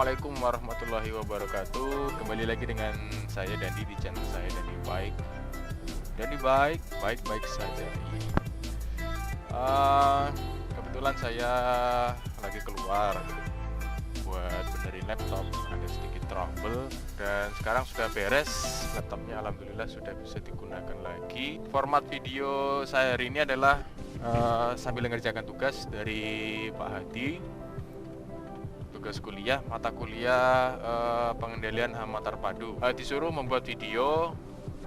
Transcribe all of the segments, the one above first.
Assalamualaikum warahmatullahi wabarakatuh. Kembali lagi dengan saya Dandi di channel saya Dandi Baik. Dandi Baik, baik-baik saja. Kebetulan saya lagi keluar buat benerin laptop, ada sedikit trouble, dan sekarang sudah beres laptopnya. Alhamdulillah sudah bisa digunakan lagi. Format video saya hari ini adalah sambil mengerjakan tugas dari Pak Hadi. Tugas kuliah, mata kuliah pengendalian hama terpadu. Disuruh membuat video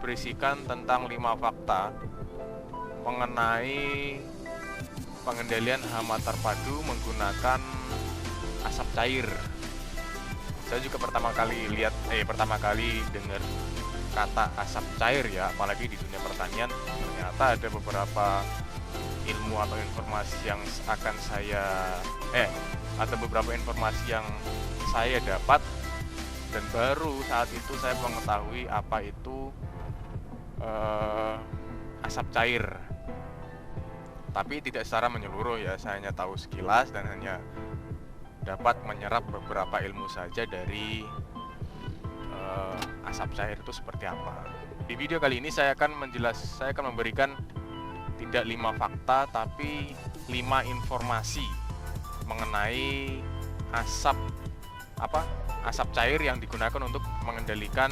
berisikan tentang 5 fakta mengenai pengendalian hama terpadu menggunakan asap cair. Saya juga pertama kali dengar kata asap cair ya, apalagi di dunia pertanian. Ternyata ada beberapa ilmu atau informasi yang akan beberapa informasi yang saya dapat, dan baru saat itu saya mengetahui apa itu asap cair. Tapi tidak secara menyeluruh ya, saya hanya tahu sekilas dan hanya dapat menyerap beberapa ilmu saja dari asap cair itu seperti apa. Di video kali ini saya akan memberikan tidak 5 fakta tapi 5 informasi mengenai asap cair yang digunakan untuk mengendalikan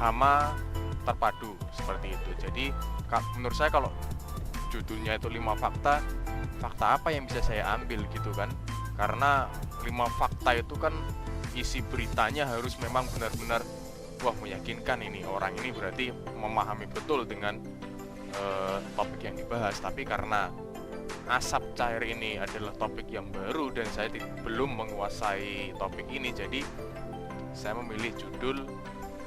hama terpadu seperti itu. Jadi menurut saya kalau judulnya itu 5 fakta apa yang bisa saya ambil gitu kan? Karena 5 fakta itu kan isi beritanya harus memang benar-benar meyakinkan, ini orang ini berarti memahami betul dengan topik yang dibahas. Tapi karena asap cair ini adalah topik yang baru dan saya belum menguasai topik ini, jadi saya memilih judul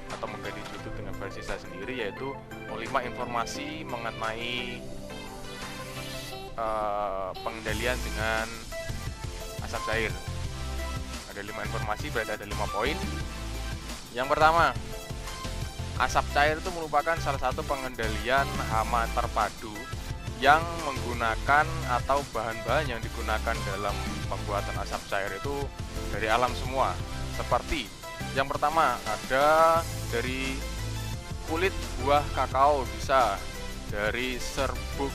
atau mengganti judul dengan versi saya sendiri, yaitu 5 informasi mengenai pengendalian dengan asap cair. Ada 5 informasi, berarti ada 5 poin. Yang pertama, asap cair itu merupakan salah satu pengendalian hama terpadu yang menggunakan atau bahan-bahan yang digunakan dalam pembuatan asap cair itu dari alam semua. Seperti yang pertama, ada dari kulit buah kakao, bisa dari serbuk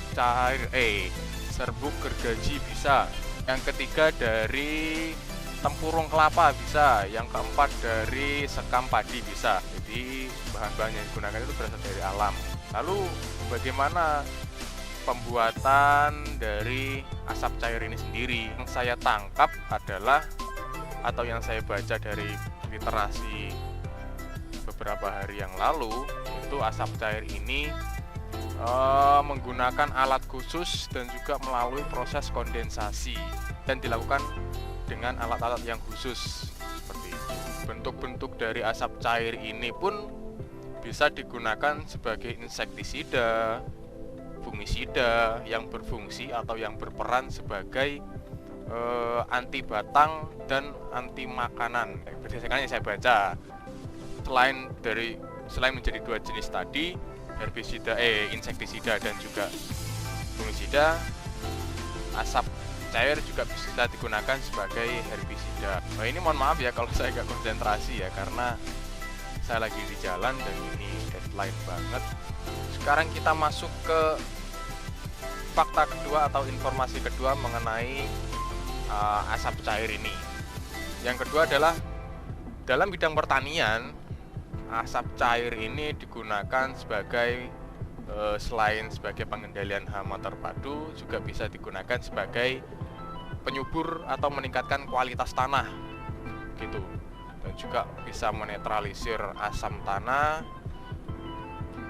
gergaji bisa. Yang ketiga dari tempurung kelapa bisa. Yang keempat dari sekam padi bisa. Jadi bahan-bahan yang digunakan itu berasal dari alam. Lalu bagaimana pembuatan dari asap cair ini sendiri? Yang saya tangkap adalah, atau yang saya baca dari literasi beberapa hari yang lalu, itu asap cair ini menggunakan alat khusus dan juga melalui proses kondensasi, dan dilakukan dengan alat-alat yang khusus seperti itu. Bentuk-bentuk dari asap cair ini pun bisa digunakan sebagai insektisida, fungisida yang berfungsi atau yang berperan sebagai anti batang dan anti makanan. Berdasarkan yang saya baca, selain menjadi 2 jenis tadi, insektisida dan juga fungisida, asap cair juga bisa digunakan sebagai herbisida. Ini mohon maaf ya kalau saya agak konsentrasi ya, karena saya lagi di jalan dan ini deadline banget. Sekarang kita masuk ke fakta kedua atau informasi kedua mengenai asap cair ini. Yang kedua adalah dalam bidang pertanian, asap cair ini digunakan sebagai selain sebagai pengendalian hama terpadu, juga bisa digunakan sebagai penyubur atau meningkatkan kualitas tanah gitu, dan juga bisa menetralisir asam tanah,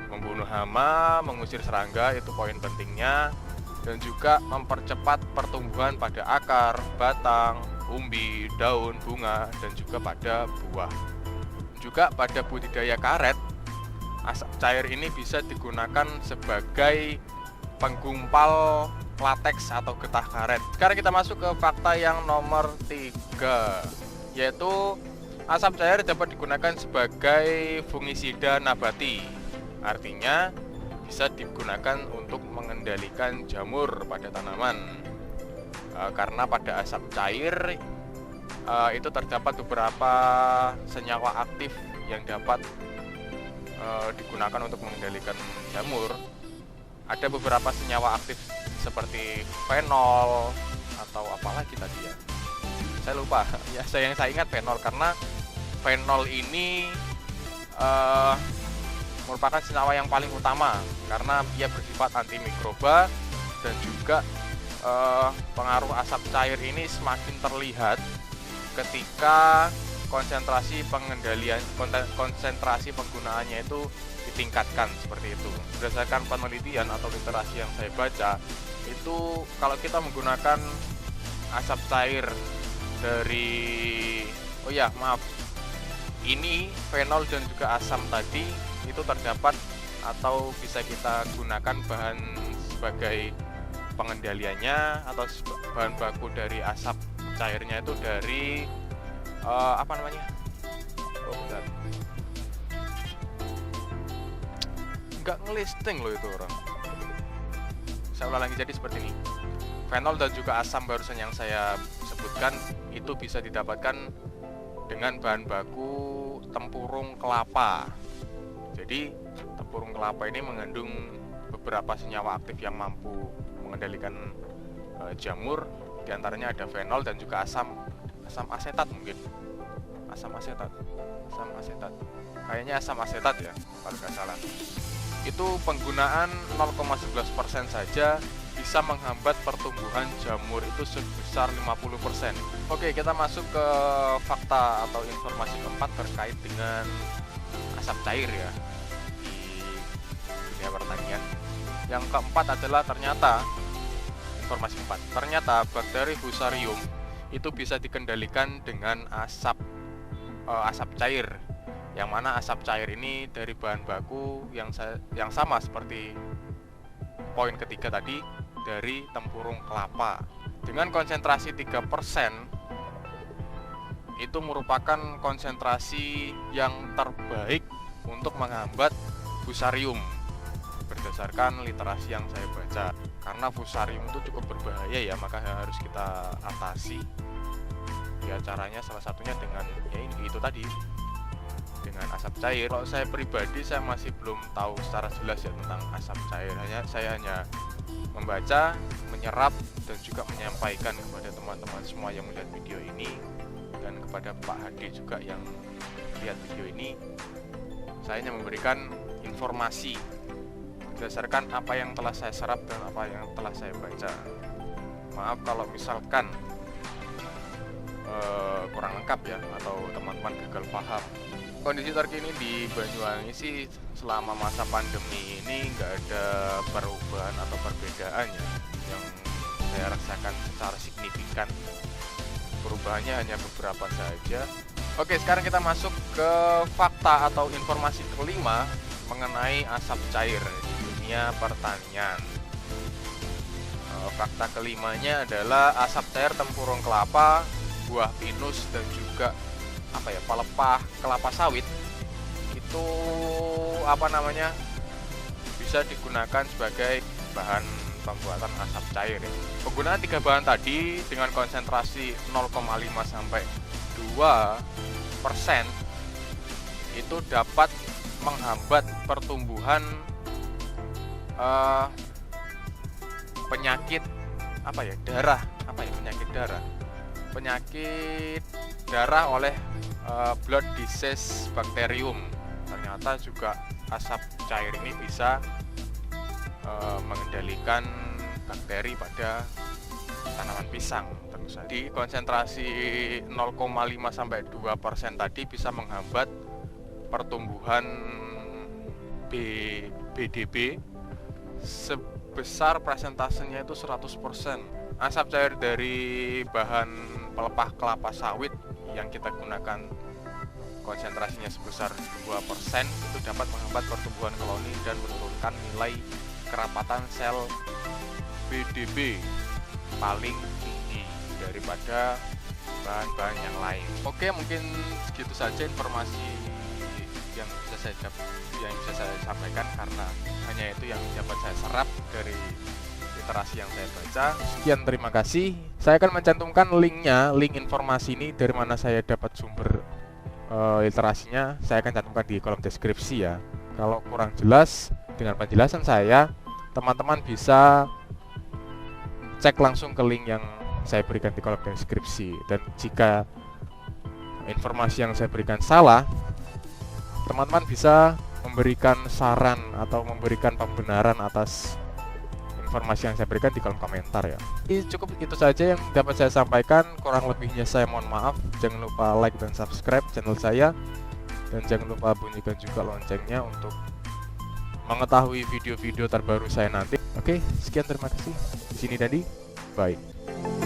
membunuh hama, mengusir serangga, itu poin pentingnya, dan juga mempercepat pertumbuhan pada akar, batang, umbi, daun, bunga, dan juga pada buah. Juga pada budidaya karet, asap cair ini bisa digunakan sebagai penggumpal lateks atau getah karet. Sekarang kita masuk ke fakta yang nomor 3, yaitu asap cair dapat digunakan sebagai fungisida nabati. Artinya bisa digunakan untuk mengendalikan jamur pada tanaman. Karena pada asap cair itu terdapat beberapa senyawa aktif yang dapat digunakan untuk mengendalikan jamur. Ada beberapa senyawa aktif seperti fenol atau apalagi tadi ya, saya lupa ya. Yang saya ingat fenol, karena fenol ini merupakan senyawa yang paling utama karena dia bersifat antimikroba, dan juga pengaruh asap cair ini semakin terlihat ketika konsentrasi penggunaannya itu ditingkatkan seperti itu. Berdasarkan penelitian atau literasi yang saya baca, itu kalau kita menggunakan asap cair dari ini fenol dan juga asam tadi, itu terdapat atau bisa kita gunakan bahan sebagai pengendaliannya, atau bahan baku dari asap cairnya itu dari nggak ngelisting loh itu orang. Saya ulang lagi, jadi seperti ini. Fenol dan juga asam barusan yang saya sebutkan itu bisa didapatkan dengan bahan baku tempurung kelapa. Jadi tempurung kelapa ini mengandung beberapa senyawa aktif yang mampu mengendalikan jamur. Di antaranya ada fenol dan juga asam asetat, mungkin asam asetat kayaknya asam asetat ya kalau nggak salah. Itu penggunaan 0,11% saja bisa menghambat pertumbuhan jamur itu sebesar 50%. Oke, kita masuk ke fakta atau informasi keempat terkait dengan asap cair ya di dunia pertanian. Yang keempat adalah informasi keempat, ternyata bakteri Fusarium itu bisa dikendalikan dengan asap cair, yang mana asap cair ini dari bahan baku yang sama seperti poin ketiga tadi, dari tempurung kelapa. Dengan konsentrasi 3%, itu merupakan konsentrasi yang terbaik untuk menghambat Fusarium berdasarkan literasi yang saya baca. Karena Fusarium itu cukup berbahaya ya, maka harus kita atasi. Ya caranya salah satunya dengan itu tadi, dengan asap cair. Kalau saya pribadi, saya masih belum tahu secara jelas ya tentang asap cair. Saya hanya membaca, menyerap, dan juga menyampaikan kepada teman-teman semua yang melihat video ini, dan kepada Pak Hadi juga yang lihat video ini. Saya hanya memberikan informasi berdasarkan apa yang telah saya serap dan apa yang telah saya baca. Maaf kalau misalkan kurang lengkap ya, atau teman-teman gagal paham. Kondisi terkini di Banyuwangi sih selama masa pandemi ini nggak ada perubahan atau perbedaan ya yang saya rasakan secara signifikan. Perubahannya hanya beberapa saja. Oke, sekarang kita masuk ke fakta atau informasi kelima mengenai asap cair di dunia pertanian. Fakta kelimanya adalah asap cair tempurung kelapa, buah pinus, dan juga pelepah kelapa sawit itu bisa digunakan sebagai bahan pembuatan asap cair ya. Penggunaan 3 bahan tadi dengan konsentrasi 0,5 sampai 2% itu dapat menghambat pertumbuhan penyakit darah oleh blood disease bacterium. Ternyata juga asap cair ini bisa mengendalikan bakteri pada tanaman pisang. Tentu saja di konsentrasi 0,5 sampai 2% tadi bisa menghambat pertumbuhan BDB sebesar presentasenya itu 100%. Asap cair dari bahan pelepah kelapa sawit yang kita gunakan konsentrasinya sebesar 2% itu dapat menghambat pertumbuhan koloni dan menurunkan nilai kerapatan sel BDB paling tinggi daripada bahan-bahan yang lain. Oke, mungkin segitu saja informasi yang bisa saya sampaikan, karena hanya itu yang dapat saya serap dari literasi yang saya baca. Sekian, terima kasih. Saya akan mencantumkan linknya, link informasi ini dari mana saya dapat sumber literasinya. Saya akan cantumkan di kolom deskripsi ya. Kalau kurang jelas dengan penjelasan saya, teman-teman bisa cek langsung ke link yang saya berikan di kolom deskripsi. Dan jika informasi yang saya berikan salah, teman-teman bisa memberikan saran atau memberikan pembenaran atas informasi yang saya berikan di kolom komentar ya. Cukup itu saja yang dapat saya sampaikan. Kurang lebihnya saya mohon maaf. Jangan lupa like dan subscribe channel saya, dan jangan lupa bunyikan juga loncengnya untuk mengetahui video-video terbaru saya nanti. Oke, sekian, terima kasih. Di sini Dandi, bye.